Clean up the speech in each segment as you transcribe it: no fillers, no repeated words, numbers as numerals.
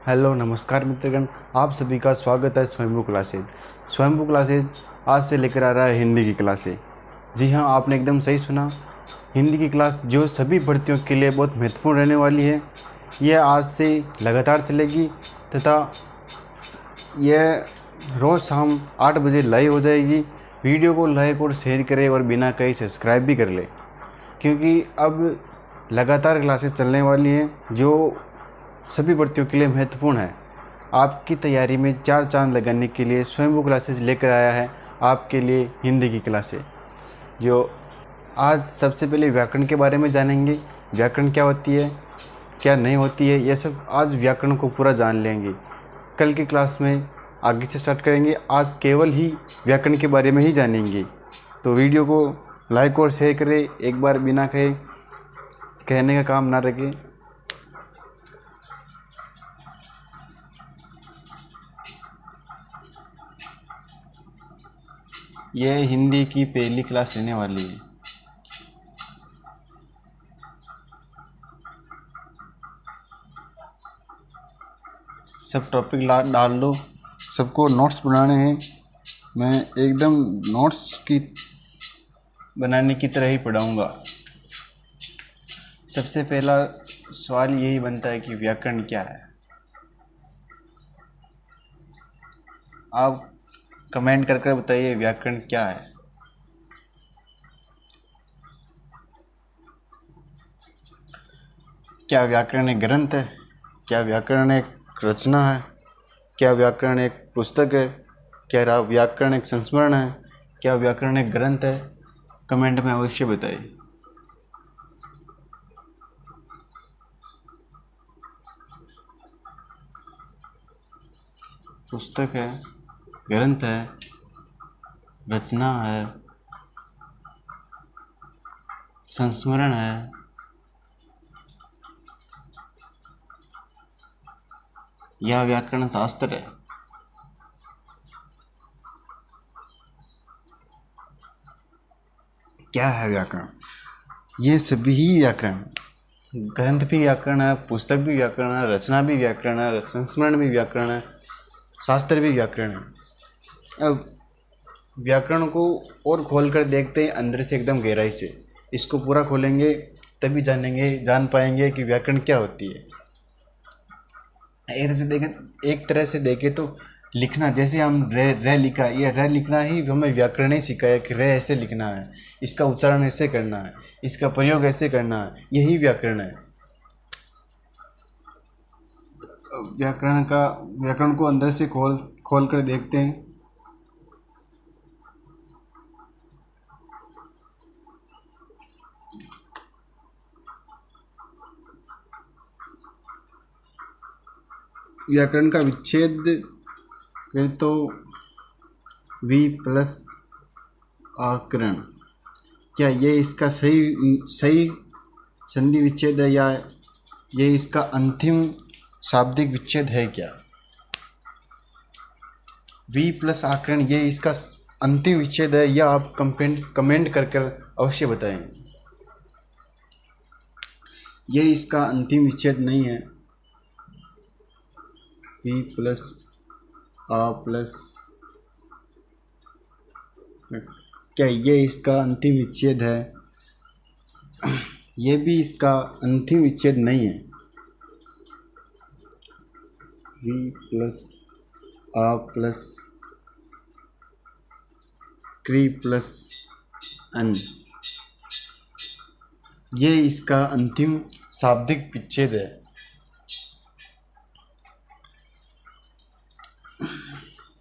Hello नमस्कार मित्रगण, आप सभी का स्वागत है स्वयंभू क्लासेज। स्वयंभू क्लासेज आज से लेकर आ रहा है हिंदी की क्लासेज। जी हाँ, आपने एकदम सही सुना। हिंदी की क्लास जो सभी भर्तियों के लिए बहुत महत्वपूर्ण रहने वाली है। यह आज से लगातार चलेगी तथा यह रोज़ शाम 8 बजे लाइव हो जाएगी। वीडियो को लाइक और शेयर करें और बिना कहीं सब्सक्राइब भी कर ले, क्योंकि अब लगातार क्लासेस चलने वाली हैं जो सभी भर्तियों के लिए महत्वपूर्ण है। आपकी तैयारी में 4 चांद लगाने के लिए स्वयंभू क्लासेस लेकर आया है आपके लिए हिंदी की क्लासें। जो आज सबसे पहले व्याकरण के बारे में जानेंगे। व्याकरण क्या होती है, क्या नहीं होती है, यह सब आज व्याकरण को पूरा जान लेंगे। कल की क्लास में आगे से स्टार्ट करेंगे। आज केवल ही व्याकरण के बारे में ही जानेंगे। तो वीडियो को लाइक और शेयर करें, एक बार बिना कहने का काम ना रखें। यह हिंदी की पहली क्लास रहने वाली है। सब टॉपिक डाल लो, सबको नोट्स बनाने हैं। मैं एकदम नोट्स की बनाने की तरह ही पढ़ाऊँगा। सबसे पहला सवाल यही बनता है कि व्याकरण क्या है। आप कमेंट करके बताइए व्याकरण क्या है। क्या व्याकरण एक ग्रंथ है? क्या व्याकरण एक रचना है? क्या व्याकरण एक पुस्तक है? क्या व्याकरण एक संस्मरण है? क्या व्याकरण एक ग्रंथ है? कमेंट में अवश्य बताइए। पुस्तक है, ग्रंथ है, रचना है, संस्मरण है, या व्याकरण शास्त्र है। क्या है व्याकरण? ये सभी ही व्याकरण, ग्रंथ भी व्याकरण है, पुस्तक भी व्याकरण है, रचना भी व्याकरण है, संस्मरण भी व्याकरण है, शास्त्र भी व्याकरण है। अब व्याकरण को और खोल कर देखते हैं अंदर से, एकदम गहराई से। इसको पूरा खोलेंगे तभी जान पाएंगे कि व्याकरण क्या होती है। एक तरह से देखें तो लिखना, जैसे हम रे लिखा, ये रे लिखना ही हमें व्याकरण ही सिखाया कि रे ऐसे लिखना है, इसका उच्चारण ऐसे करना है, इसका प्रयोग ऐसे करना है, यही व्याकरण है। व्याकरण को अंदर से खोल कर देखते हैं। व्याकरण का विच्छेद करें तो वी प्लस आकरण, क्या ये इसका सही संधि विच्छेद है या ये इसका अंतिम शाब्दिक विच्छेद है? क्या वी प्लस आकरण ये इसका अंतिम विच्छेद है या आप कमेंट कर अवश्य बताएं। ये इसका अंतिम विच्छेद नहीं है। वी प्लस आ प्लस, क्या ये इसका अंतिम विच्छेद है? ये भी इसका अंतिम विच्छेद नहीं है। वी प्लस आ प्लस क्री प्लस अन, ये इसका अंतिम शाब्दिक विच्छेद है।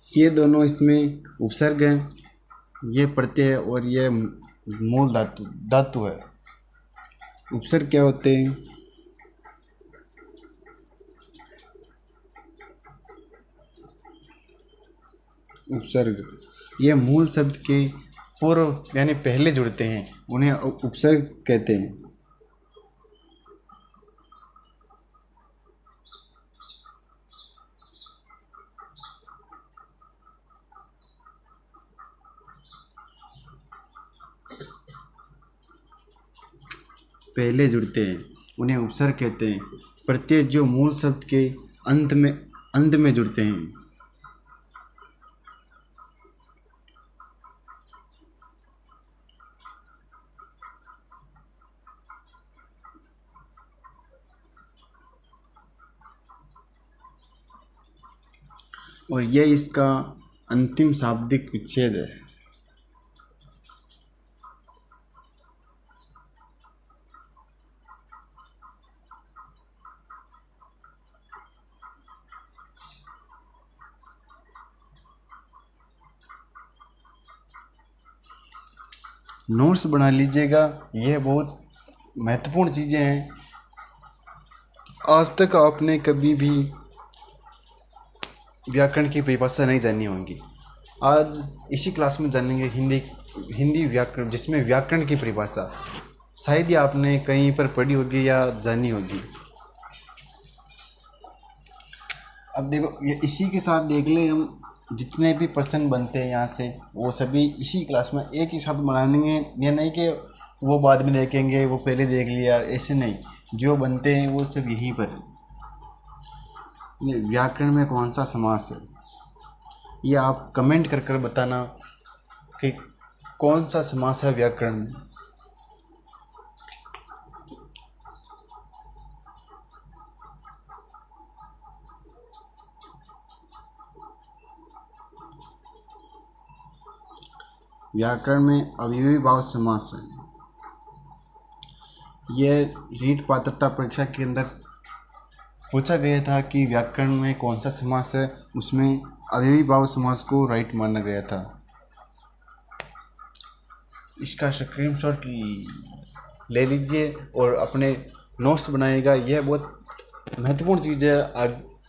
ये दोनों इसमें उपसर्ग हैं, ये प्रत्यय है और ये मूल धातु है। उपसर्ग क्या होते हैं? उपसर्ग ये मूल शब्द के पूर्व यानी पहले जुड़ते हैं, उन्हें उपसर्ग कहते हैं। पहले जुड़ते हैं उन्हें उपसर्ग कहते हैं। प्रत्यय जो मूल शब्द के अंत में जुड़ते हैं। और यह इसका अंतिम शाब्दिक विच्छेद है। नोट्स बना लीजिएगा, यह बहुत महत्वपूर्ण चीज़ें हैं। आज तक आपने कभी भी व्याकरण की परिभाषा नहीं जानी होंगी, आज इसी क्लास में जानेंगे हिंदी व्याकरण, जिसमें व्याकरण की परिभाषा शायद ही आपने कहीं पर पढ़ी होगी या जानी होगी। अब देखो, ये इसी के साथ देख ले, हम जितने भी प्रश्न बनते हैं यहाँ से वो सभी इसी क्लास में एक ही साथ बनाएंगे। ये नहीं कि वो बाद में देखेंगे, वो पहले देख लिया, ऐसे नहीं, जो बनते हैं वो सब यहीं पर। व्याकरण में कौन सा समास है, ये आप कमेंट कर कर बताना कि कौन सा समास है व्याकरण में। व्याकरण में अवयवी भाव समास है। यह रीट पात्रता परीक्षा के अंदर पूछा गया था कि व्याकरण में कौन सा समास है, उसमें अवयवी भाव समास को राइट माना गया था। इसका स्क्रीनशॉट ले लीजिए और अपने नोट्स बनाइएगा, यह बहुत महत्वपूर्ण चीज़ है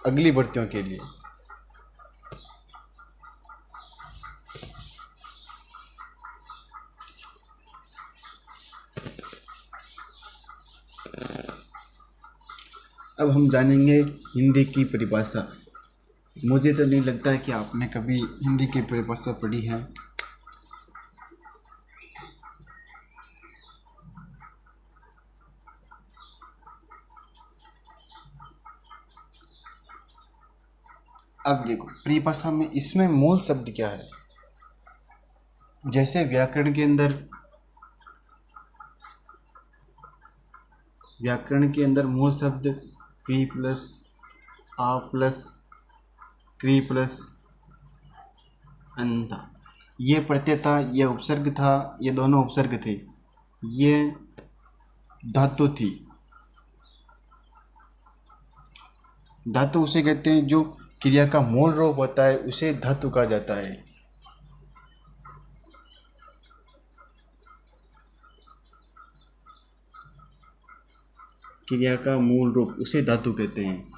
अगली भर्तियों के लिए। अब हम जानेंगे हिंदी की परिभाषा। मुझे तो नहीं लगता है कि आपने कभी हिंदी की परिभाषा पढ़ी है। अब देखो, परिभाषा में इसमें मूल शब्द क्या है। जैसे व्याकरण के अंदर मूल शब्द पी प्लस आ प्लस क्री प्लस अन था, ये प्रत्यय था, ये उपसर्ग था, ये दोनों उपसर्ग थे, ये धातु थी। धातु उसे कहते हैं जो क्रिया का मूल रूप होता है, उसे धातु कहा जाता है। क्रिया का मूल रूप उसे धातु कहते हैं।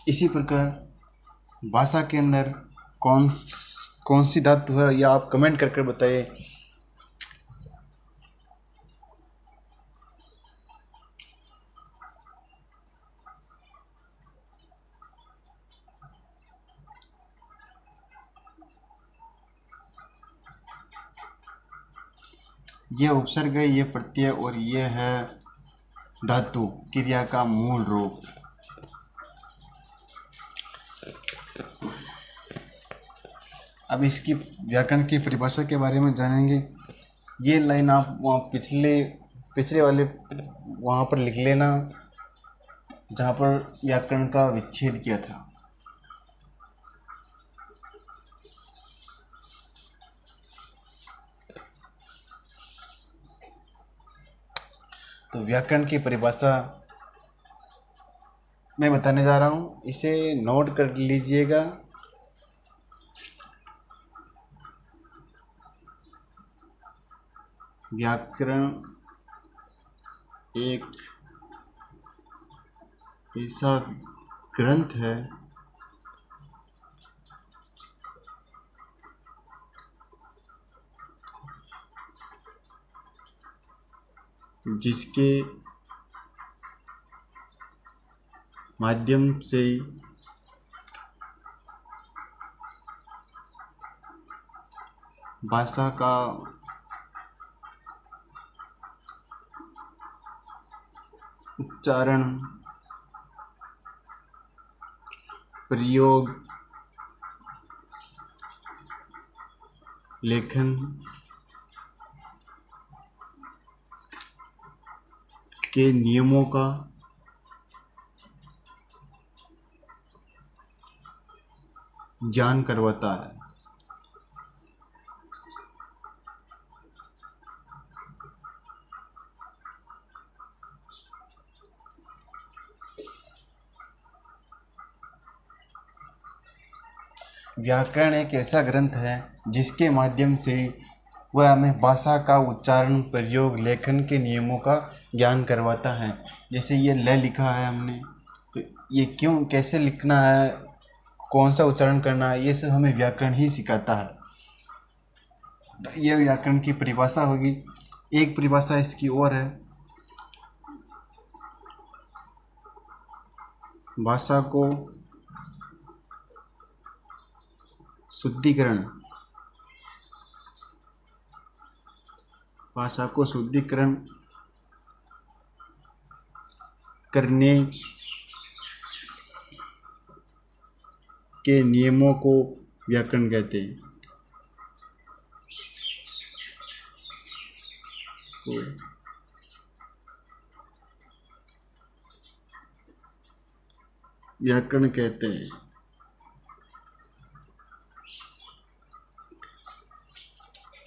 इसी प्रकार भाषा के अंदर कौन सी धातु है, या आप कमेंट करके बताइए। यह उपसर्ग है, यह प्रत्यय, और यह है धातु, क्रिया का मूल रूप। अब इसकी व्याकरण की परिभाषा के बारे में जानेंगे। ये लाइन आप वहाँ पिछले वाले वहाँ पर लिख लेना जहाँ पर व्याकरण का विच्छेद किया था। तो व्याकरण की परिभाषा मैं बताने जा रहा हूँ, इसे नोट कर लीजिएगा। व्याकरण एक ऐसा ग्रंथ है जिसके माध्यम से भाषा का उच्चारण, प्रयोग, लेखन के नियमों का ज्ञान करवाता है। व्याकरण एक ऐसा ग्रंथ है जिसके माध्यम से वह हमें भाषा का उच्चारण, प्रयोग, लेखन के नियमों का ज्ञान करवाता है। जैसे ये ल लिखा है हमने, तो ये क्यों, कैसे लिखना है, कौन सा उच्चारण करना है, ये सब हमें व्याकरण ही सिखाता है। तो ये व्याकरण की परिभाषा होगी। एक परिभाषा इसकी और है, भाषा को शुद्धिकरण, भाषा को शुद्धिकरण करने के नियमों को व्याकरण कहते हैं। व्याकरण कहते हैं।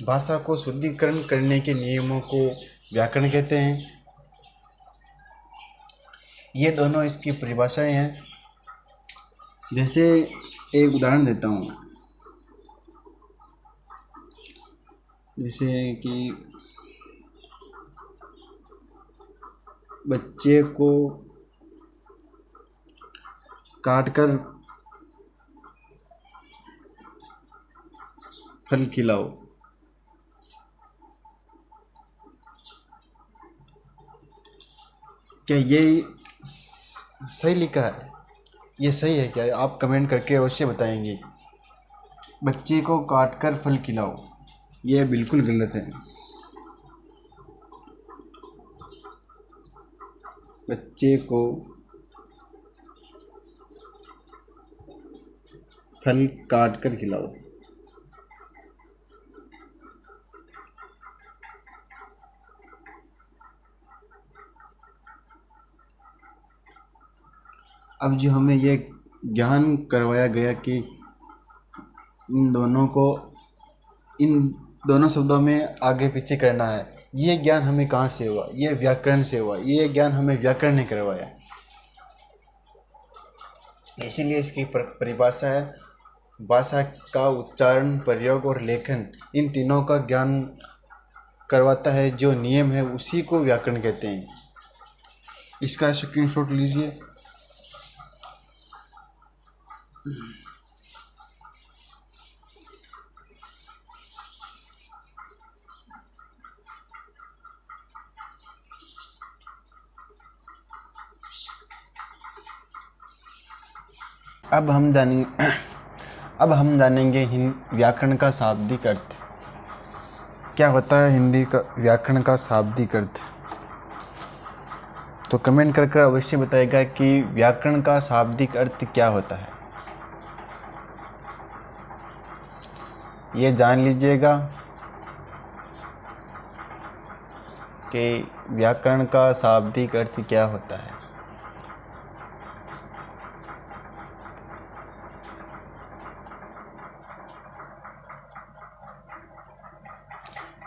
भाषा को शुद्धिकरण करने के नियमों को व्याकरण कहते हैं। ये दोनों इसकी परिभाषाएं हैं। जैसे एक उदाहरण देता हूँ, जैसे कि बच्चे को काटकर फल खिलाओ। क्या ये सही लिखा है? ये सही है क्या? आप कमेंट करके अवश्य बताएंगे। बच्चे को काटकर फल खिलाओ, ये बिल्कुल गलत है। बच्चे को फल काट कर खिलाओ। अब जो हमें ये ज्ञान करवाया गया कि इन दोनों शब्दों में आगे पीछे करना है, ये ज्ञान हमें कहाँ से हुआ? ये व्याकरण से हुआ। ये ज्ञान हमें व्याकरण ने करवाया। इसीलिए इसकी परिभाषा है, भाषा का उच्चारण, प्रयोग और लेखन, इन तीनों का ज्ञान करवाता है। जो नियम है उसी को व्याकरण कहते हैं। इसका स्क्रीनशॉट लीजिए। अब हम जानेंगे व्याकरण का शाब्दिक अर्थ। क्या होता है हिंदी का व्याकरण का शाब्दिक अर्थ? तो कमेंट कर अवश्य बताइएगा कि व्याकरण का शाब्दिक अर्थ क्या होता है। ये जान लीजिएगा कि व्याकरण का शाब्दिक अर्थ क्या होता है।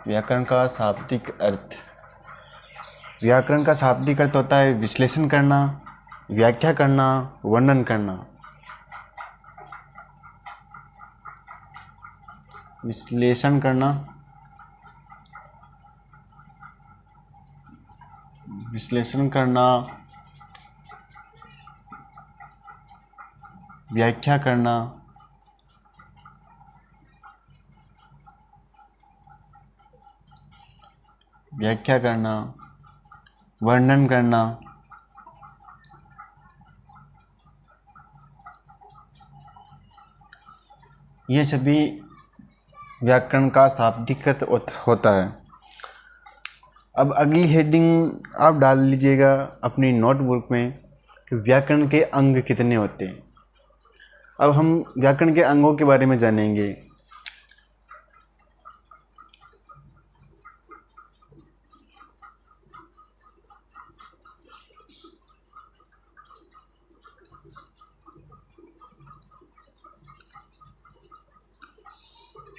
व्याकरण का शाब्दिक अर्थ, व्याकरण का शाब्दिक अर्थ होता है विश्लेषण करना, व्याख्या करना, वर्णन करना। विश्लेषण करना, व्याख्या करना, वर्णन करना, ये सभी व्याकरण का शाब्दिक अर्थ होता है। अब अगली हेडिंग आप डाल लीजिएगा अपनी नोटबुक में कि व्याकरण के अंग कितने होते हैं। अब हम व्याकरण के अंगों के बारे में जानेंगे।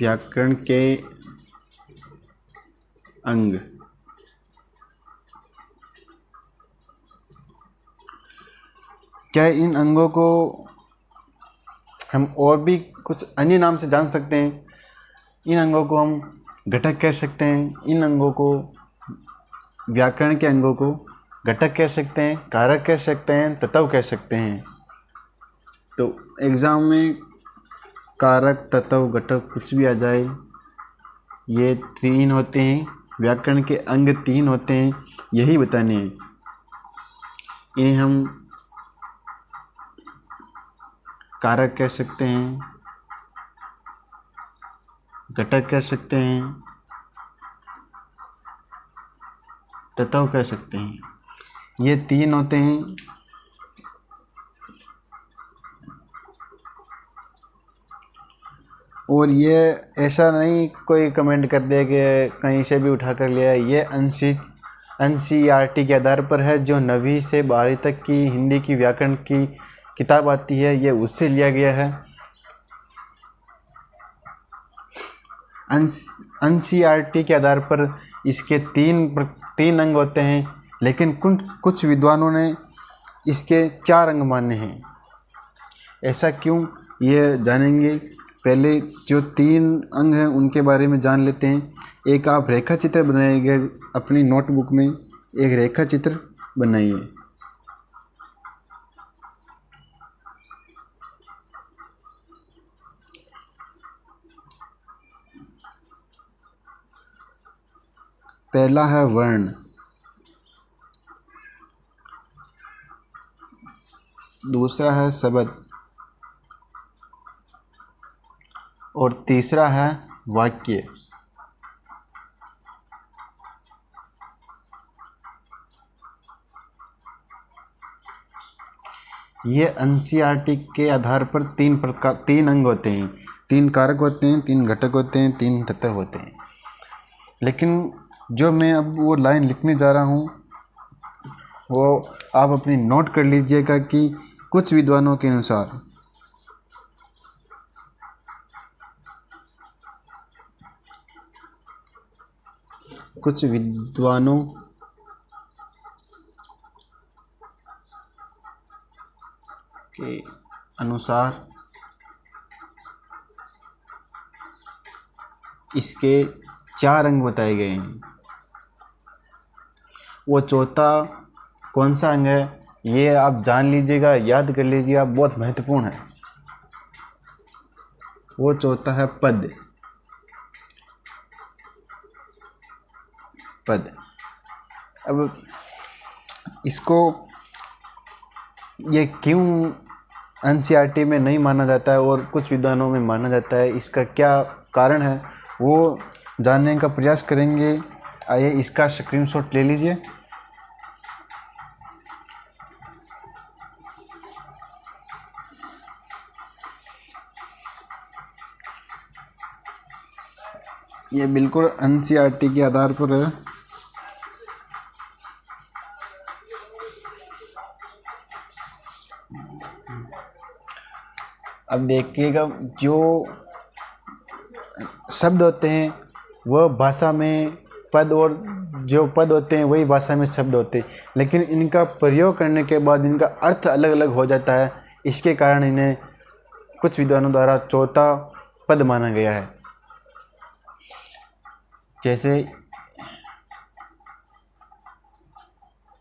व्याकरण के अंग। क्या इन अंगों को हम और भी कुछ अन्य नाम से जान सकते हैं? इन अंगों को हम घटक कह सकते हैं, इन अंगों को, व्याकरण के अंगों को घटक कह सकते हैं, कारक कह सकते हैं, तत्व कह सकते हैं। तो एग्ज़ाम में कारक, तत्व, घटक कुछ भी आ जाए, ये 3 होते हैं। व्याकरण के अंग 3 होते हैं, यही बताने हैं। इन्हें हम कारक कह सकते हैं, घटक कह सकते हैं, तत्व कह सकते हैं। ये 3 होते हैं। और ये ऐसा नहीं कोई कमेंट कर दे कि कहीं से भी उठा कर लिया है। ये NCERT के आधार पर है। जो 9वीं से 12वीं तक की हिंदी की व्याकरण की किताब आती है, ये उससे लिया गया है। NCERT के आधार पर इसके 3 अंग होते हैं, लेकिन कुछ विद्वानों ने इसके 4 अंग माने हैं। ऐसा क्यों, ये जानेंगे। पहले जो 3 अंग हैं उनके बारे में जान लेते हैं। एक आप रेखा चित्र बनाइए, अपनी नोटबुक में एक रेखा चित्र बनाइए। पहला है वर्ण, दूसरा है शब्द और तीसरा है वाक्य। ये NCERT के आधार पर 3 अंग होते हैं, 3 कारक होते हैं, 3 घटक होते हैं, 3 तत्व होते हैं। लेकिन जो मैं अब वो लाइन लिखने जा रहा हूँ वो आप अपनी नोट कर लीजिएगा कि कुछ विद्वानों के अनुसार के अनुसार इसके 4 अंग बताए गए हैं। वो चौथा कौन सा अंग है ये आप जान लीजिएगा, याद कर लीजिएगा, बहुत महत्वपूर्ण है। वो चौथा है पद। अब इसको ये क्यों NCERT में नहीं माना जाता है और कुछ विद्वानों में माना जाता है, इसका क्या कारण है वो जानने का प्रयास करेंगे। आइए इसका स्क्रीनशॉट ले लीजिए। ये बिल्कुल NCERT के आधार पर है। अब देखिएगा, जो शब्द होते हैं वह भाषा में पद, और जो पद होते हैं वही भाषा में शब्द होते हैं, लेकिन इनका प्रयोग करने के बाद इनका अर्थ अलग अलग हो जाता है। इसके कारण इन्हें कुछ विद्वानों द्वारा चौथा पद माना गया है। जैसे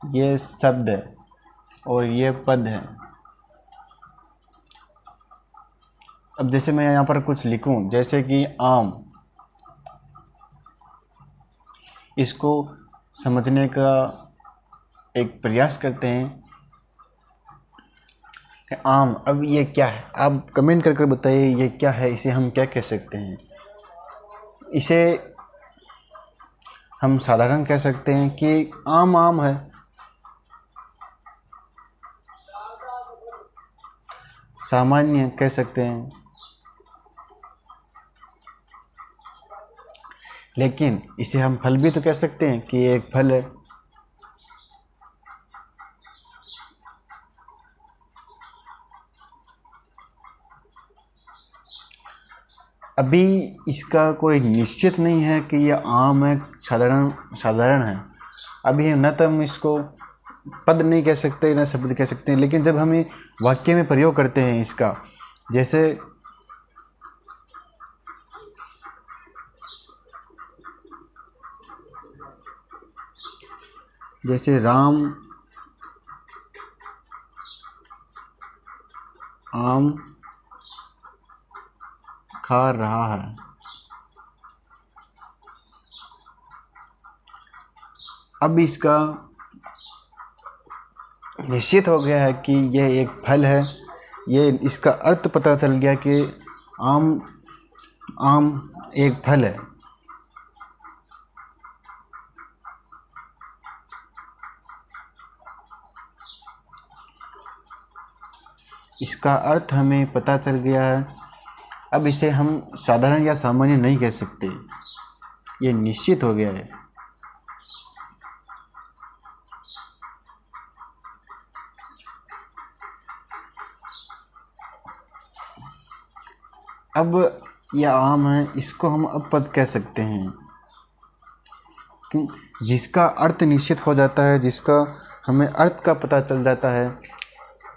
ये शब्द है और ये पद है। अब जैसे मैं यहाँ पर कुछ लिखूं, जैसे कि आम, इसको समझने का एक प्रयास करते हैं कि आम, अब ये क्या है, आप कमेंट करके बताइए ये क्या है, इसे हम क्या कह सकते हैं। इसे हम साधारण कह सकते हैं कि आम आम है। सामान्य कह सकते हैं, लेकिन इसे हम फल भी तो कह सकते हैं कि ये एक फल है। अभी इसका कोई निश्चित नहीं है कि ये आम है, साधारण है। अभी न तो हम इसको पद नहीं कह सकते न शब्द कह सकते हैं, लेकिन जब हम ये वाक्य में प्रयोग करते हैं इसका, जैसे राम आम खा रहा है। अब इसका निश्चित हो गया है कि यह एक फल है। ये इसका अर्थ पता चल गया कि आम एक फल है। इसका अर्थ हमें पता चल गया है। अब इसे हम साधारण या सामान्य नहीं कह सकते, ये निश्चित हो गया है। अब यह आम है, इसको हम अपपद कह सकते हैं, जिसका अर्थ निश्चित हो जाता है, जिसका हमें अर्थ का पता चल जाता है,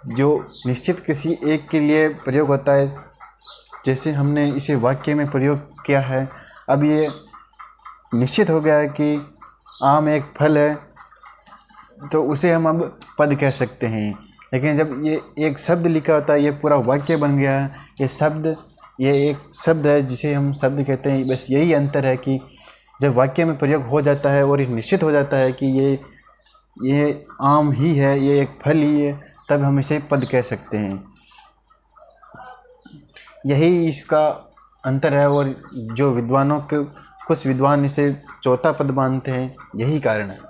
जो निश्चित किसी एक के लिए प्रयोग होता है। जैसे हमने इसे वाक्य में प्रयोग किया है, अब ये निश्चित हो गया है कि आम एक फल है, तो उसे हम अब पद कह सकते हैं। लेकिन जब ये एक शब्द लिखा होता है, ये पूरा वाक्य बन गया है, ये एक शब्द है जिसे हम शब्द कहते हैं। बस यही अंतर है कि जब वाक्य में प्रयोग हो जाता है और ये निश्चित हो जाता है कि ये आम ही है, ये एक फल ही है, तब हम इसे पद कह सकते हैं। यही इसका अंतर है, और जो विद्वानों के कुछ विद्वान इसे चौथा पद मानते हैं, यही कारण है।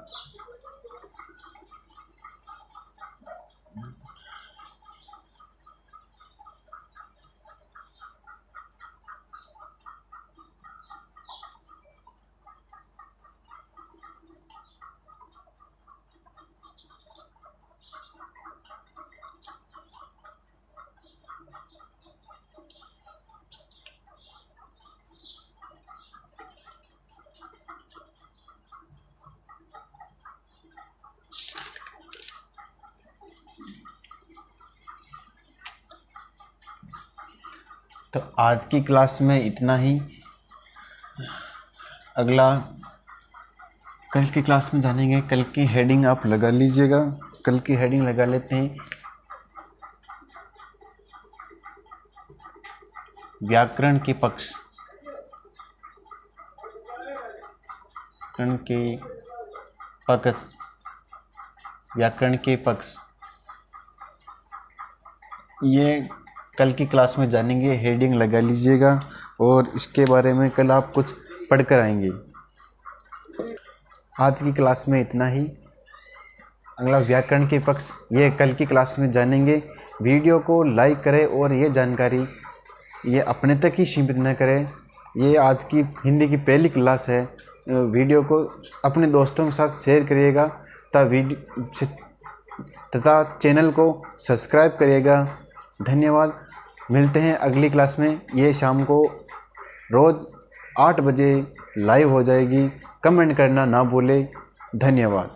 तो आज की क्लास में इतना ही। अगला कल की क्लास में जानेंगे। कल की हेडिंग आप लगा लीजिएगा। कल की हेडिंग लगा लेते हैं, व्याकरण के पक्ष। व्याकरण के पक्ष ये कल की क्लास में जानेंगे। हेडिंग लगा लीजिएगा और इसके बारे में कल आप कुछ पढ़ कर आएंगे। आज की क्लास में इतना ही। अगला व्याकरण के पक्ष ये कल की क्लास में जानेंगे। वीडियो को लाइक करें और ये जानकारी ये अपने तक ही सीमित न करें। ये आज की हिंदी की पहली क्लास है। वीडियो को अपने दोस्तों के साथ शेयर करिएगा तथा चैनल को सब्सक्राइब करिएगा। धन्यवाद। मिलते हैं अगली क्लास में। ये शाम को रोज़ 8 बजे लाइव हो जाएगी। कमेंट करना ना भूलें। धन्यवाद।